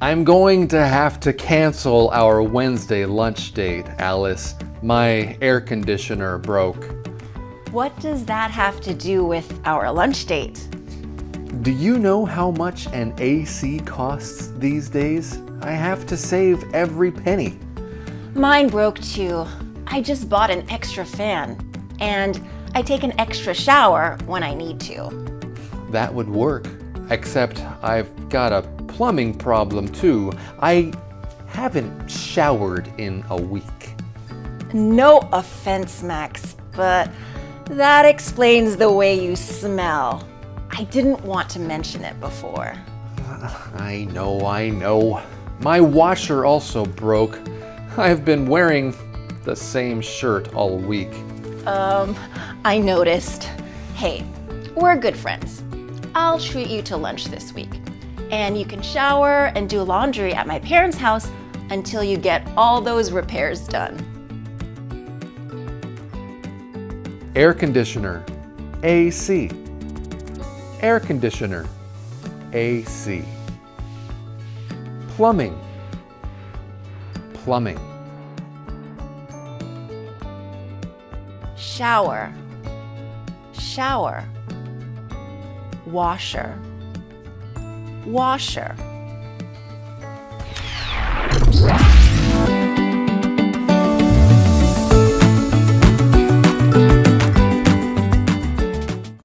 I'm going to have to cancel our Wednesday lunch date, Alice. My air conditioner broke. What does that have to do with our lunch date? Do you know how much an AC costs these days? I have to save every penny. Mine broke too. I just bought an extra fan, and I take an extra shower when I need to. That would work, except I've got a plumbing problem too. I haven't showered in a week. No offense, Max, but that explains the way you smell. I didn't want to mention it before. I know. My washer also broke. I've been wearing the same shirt all week. I noticed. Hey, we're good friends. I'll treat you to lunch this week. And you can shower and do laundry at my parents' house until you get all those repairs done. Air conditioner, AC. Air conditioner, AC. Plumbing, plumbing. Shower, shower. Washer, washer.